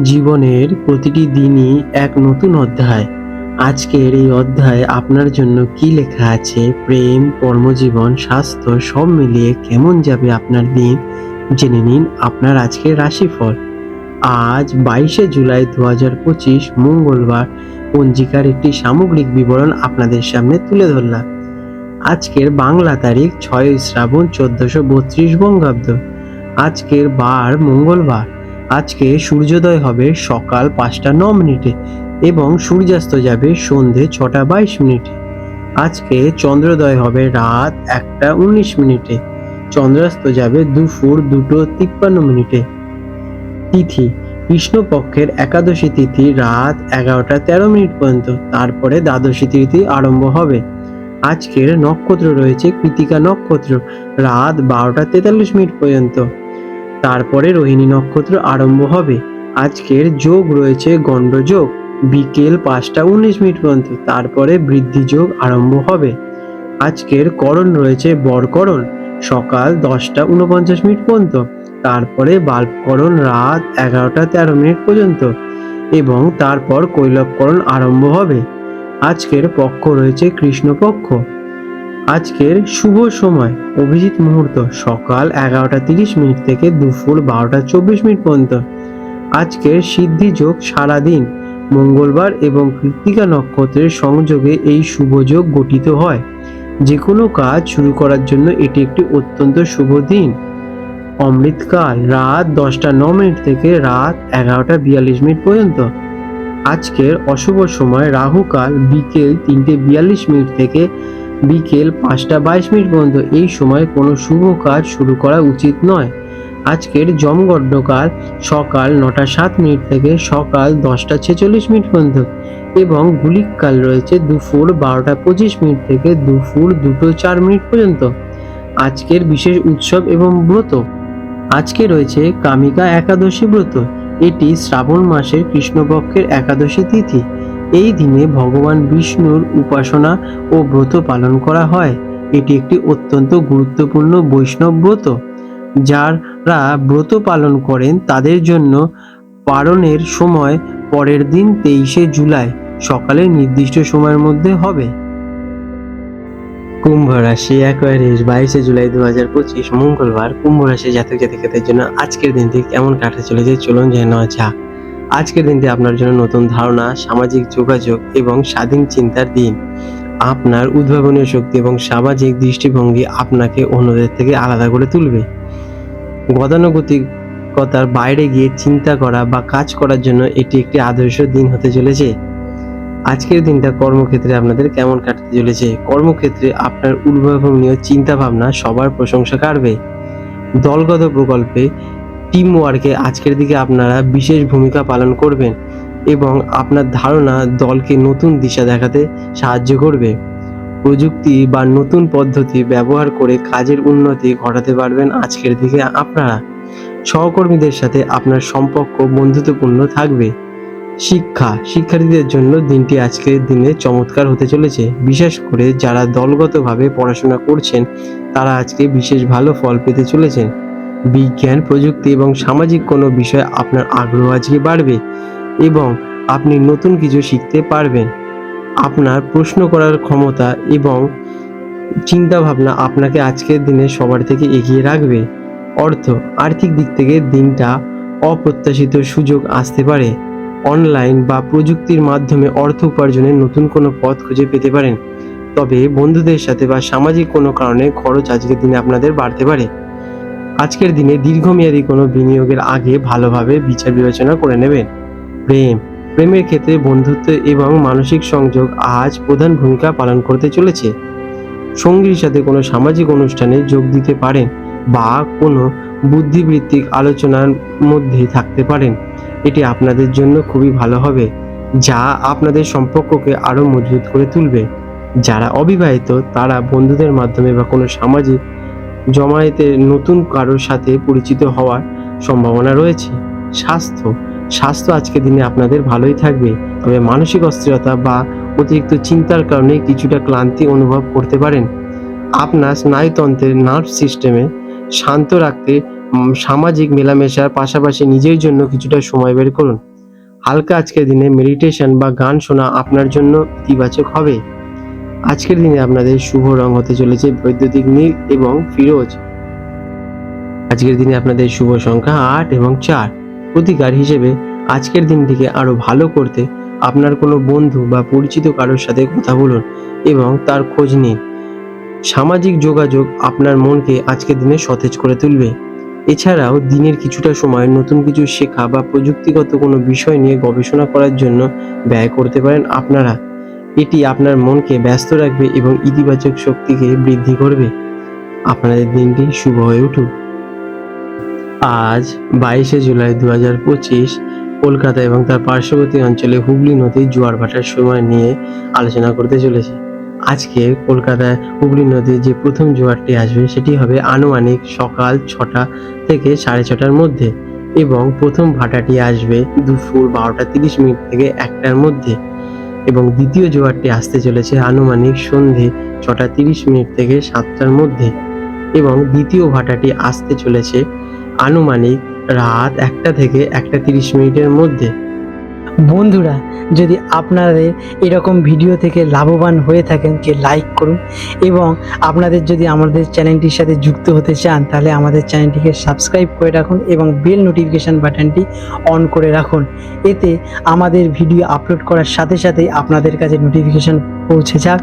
জীবনের প্রতিটি দিনই এক নতুন অধ্যায়। আজকের এই অধ্যায়ে আপনার জন্য কি লেখা আছে, প্রেম, কর্মজীবন, স্বাস্থ্য সব মিলিয়ে কেমন যাবে আপনার দিন, জেনে নিন আপনার আজকের রাশিফল। আজ 22শে জুলাই 2025 মঙ্গলবার পঞ্জিকার একটি সামগ্রিক বিবরণ আপনাদের সামনে তুলে ধরলাম। আজকের বাংলা তারিখ 6 শ্রাবণ 1432 বঙ্গাব্দ। আজকের বার মঙ্গলবার। আজকে সূর্যোদয় হবে সকাল 5টা 9 মিনিটে এবং সূর্যাস্ত যাবে সন্ধে 6টা 22 মিনিটে। আজকে চন্দ্রোদয় হবে রাত 1টা 19 মিনিটে, চন্দ্রাস্ত যাবে দুপুর 2টো 53 মিনিটে। তিথি কৃষ্ণপক্ষের একাদশী তিথি রাত 11টা 13 মিনিট পর্যন্ত, তারপরে দ্বাদশী তিথি আরম্ভ হবে। আজকের নক্ষত্র রয়েছে কৃতিকা নক্ষত্র রাত 12টা 43 মিনিট পর্যন্ত, তারপরে রোহিণী নক্ষত্র আরম্ভ হবে। আজকের যোগ রয়েছে গণ্ড যোগ বিকেল 5টা 19 মিনিট পর্যন্ত, তারপরে বৃদ্ধি যোগ আরম্ভ হবে। আজকের করণ রয়েছে বরকরণ সকাল 10টা 49 মিনিট পর্যন্ত, তারপরে বাল্বকরণ রাত 11টা 13 মিনিট পর্যন্ত এবং তারপর কৈলবকরণ আরম্ভ হবে। আজকের পক্ষ রয়েছে কৃষ্ণপক্ষ। আজকের শুভ সময় অভিজিৎ মুহূর্ত সকাল 11টা 30 মিনিট থেকে দুপুর 12টা 24 মিনিট পর্যন্ত। আজকের সিদ্ধি যোগ সারাদিন। মঙ্গলবার এবং কৃত্তিকা নক্ষত্রের সংযোগে এই শুভ যোগ গঠিত হয়। যে কোনো কাজ শুরু করার জন্য এটি একটি অত্যন্ত শুভ দিন। অমৃতকাল রাত 10টা 9 মিনিট থেকে রাত 11টা 42 মিনিট পর্যন্ত। আজকের অশুভ সময় রাহুকাল বিকেল 3টে 42 মিনিট থেকে বিকেল 5টা 22 মিনিট পর্যন্ত। এই সময় কোনো শুভ কাজ শুরু করা উচিত নয়। আজকের যমগণ্ডকাল সকাল 9টা 7 মিনিট থেকে সকাল 10টা 46 মিনিট পর্যন্ত এবং গুলিককাল রয়েছে দুপুর 12টা 25 মিনিট থেকে দুপুর 2টো 4 মিনিট পর্যন্ত। আজকের বিশেষ উৎসব এবং ব্রত। আজকে রয়েছে কামিকা একাদশী ব্রত। এটি শ্রাবণ মাসের কৃষ্ণপক্ষের একাদশী তিথি। এই দিনে ভগবান বিষ্ণুর উপাসনা ও ব্রত পালন করা হয়। এটি একটি অত্যন্ত গুরুত্বপূর্ণ বৈষ্ণব ব্রত। যারা ব্রত পালন করেন তাদের জন্য পালনের সময় পরের দিন 23শে জুলাই সকালে নির্দিষ্ট সময়ের মধ্যে হবে। কুম্ভ রাশি অ্যাকোয়ারিয়াস 22শে জুলাই 2025 মঙ্গলবার কুম্ভ রাশি জাতক জাতিকাদের জন্য আজকের দিনটি কেমন কাটতে চলেছে চলুন জেনে নেওয়া যাক। আজকের দিনটি আপনার জন্য নতুন ধারণা, সামাজিক যোগাযোগ এবং স্বাধীন চিন্তার দিন। আপনার উদ্ভাবনীয় শক্তি এবং সামাজিক দৃষ্টিভঙ্গি আপনাকে অন্যদের থেকে আলাদা করে তুলবে। গতানুগতিকতার বাইরে গিয়ে চিন্তা করা বা কাজ করার জন্য এটি একটি আদর্শ দিন হতে চলেছে। আজকের দিনটা কর্মক্ষেত্রে আপনাদের কেমন কাটতে চলেছে। কর্মক্ষেত্রে আপনার উদ্ভাবনীয় চিন্তা ভাবনা সবার প্রশংসা কাড়বে। দলগত প্রকল্পে টিম ওয়ার্কে আজকের দিকে আপনারা বিশেষ ভূমিকা পালন করবেন এবং আপনার ধারণা দলকে নতুন দিশা দেখাতে সাহায্য করবে। প্রযুক্তি বা নতুন পদ্ধতি ব্যবহার করে কাজের উন্নতি ঘটাতে পারবেন আজকের দিকে আপনারা। সহকর্মীদের সাথে আপনার সম্পর্ক বন্ধুত্বপূর্ণ থাকবে। শিক্ষার্থীদের জন্য দিনটি আজকের দিনে চমৎকার হতে চলেছে। বিশেষ করে যারা দলগতভাবে পড়াশোনা করছেন তারা আজকে বিশেষ ভালো ফল পেতে চলেছেন। বিজ্ঞান, প্রযুক্তি এবং সামাজিক কোনো বিষয়ে আপনার আগ্রহ আজকে বাড়বে এবং আপনি নতুন কিছু শিখতে পারবেন। আপনার প্রশ্ন করার ক্ষমতা এবং চিন্তা ভাবনা আপনাকে আজকের দিনে সবার থেকে এগিয়ে রাখবে। আর্থিক দিক থেকে দিনটা অপ্রত্যাশিত সুযোগ আসতে পারে। অনলাইন বা প্রযুক্তির মাধ্যমে অর্থ উপার্জনের নতুন কোনো পথ খুঁজে পেতে পারেন। তবে বন্ধুদের সাথে বা সামাজিক কোনো কারণে খরচ আজকের দিনে আপনাদের বাড়তে পারে। আজকের দিনে দীর্ঘমেয়াদী কোনো বিনিয়োগের আগে ভালোভাবে বিচার বিবেচনা করে নেবেন। প্রেমের ক্ষেত্রে বন্ধুত্ব এবং মানসিক সংযোগ আজ প্রধান ভূমিকা পালন করতে চলেছে। সঙ্গীর সাথে কোনো সামাজিক অনুষ্ঠানে যোগ দিতে পারেন বা কোনো বুদ্ধিবৃত্তিক আলোচনার মধ্যে থাকতে পারেন। এটি আপনাদের জন্য খুবই ভালো হবে, যা আপনাদের সম্পর্ককে আরও মজবুত করে তুলবে। যারা অবিবাহিত তারা বন্ধুদের মাধ্যমে বা কোনো সামাজিক জমায়েতে নতুন কারোর সাথে পরিচিত হওয়ার সম্ভাবনা রয়েছে। স্বাস্থ্য আজকের দিনে আপনাদের ভালোই থাকবে, তবে মানসিক অস্থিরতা বা অতিরিক্ত চিন্তার কারণে কিছুটা ক্লান্তি অনুভব করতে পারেন। আপনার স্নায়ুতন্ত্রের নার্ভ সিস্টেমে শান্ত রাখতে সামাজিক মেলামেশার পাশাপাশি নিজের জন্য কিছুটা সময় বের করুন। হালকা আজকের দিনে মেডিটেশন বা গান শোনা আপনার জন্য ইতিবাচক হবে। আজকের দিনে আপনাদের শুভ রং হতে চলেছে বৈদ্যুতিক নীল এবং ফিরোজ। আজকের দিনে আপনাদের শুভ সংখ্যা 8 এবং 4। প্রতিকার হিসেবে আজকের দিনটিকে আরো ভালো করতে আপনার কোনো বন্ধু বা পরিচিত কারোর সাথে কথা বলুন এবং তার খোঁজ নিন। সামাজিক যোগাযোগ আপনার মনকে আজকের দিনে সতেজ করে তুলবে। এছাড়াও দিনের কিছুটা সময় নতুন কিছু শেখা বা প্রযুক্তিগত কোনো বিষয় নিয়ে গবেষণা করার জন্য ব্যয় করতে পারেন আপনারা। এটি আপনার মনকে ব্যস্ত রাখবে এবং ইতিবাচক শক্তিকে বৃদ্ধি করবে। আপনাদের দিনটি শুভ হয়ে উঠুক। আজ 22শে জুলাই 2025 কলকাতা এবং তার পার্শ্ববর্তী অঞ্চলে হুগলি নদীর জোয়ার ভাটার সময় নিয়ে আলোচনা করতে চলেছে। আজকে কলকাতায় হুগলি নদীর যে প্রথম জোয়ারটি আসবে সেটি হবে আনুমানিক সকাল 6টা থেকে 6:30টার মধ্যে এবং প্রথম ভাটাটি আসবে দুপুর 12:30 থেকে 1টার মধ্যে এবং দ্বিতীয় জোয়ারটি আসতে চলেছে আনুমানিক সন্ধে 6:30 থেকে 7টার মধ্যে এবং দ্বিতীয় ভাটাটি আসতে চলেছে আনুমানিক রাত 1টা থেকে 1:30 মধ্যে। বন্ধুরা, যদি আপনাদের এরকম ভিডিও থেকে লাভবান হয়ে থাকেন কে লাইক করুন এবং আপনাদের যদি আমাদের চ্যানেলটির সাথে যুক্ত হতে চান তাহলে আমাদের চ্যানেলটিকে সাবস্ক্রাইব করে রাখুন এবং বেল নোটিফিকেশান বাটনটি অন করে রাখুন। এতে আমাদের ভিডিও আপলোড করার সাথে সাথেই আপনাদের কাছে নোটিফিকেশান পৌঁছে যাক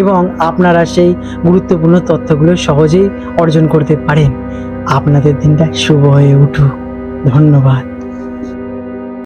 এবং আপনারা সেই গুরুত্বপূর্ণ তথ্যগুলো সহজেই অর্জন করতে পারেন। আপনাদের দিনটা শুভ হয়ে উঠুক। ধন্যবাদ।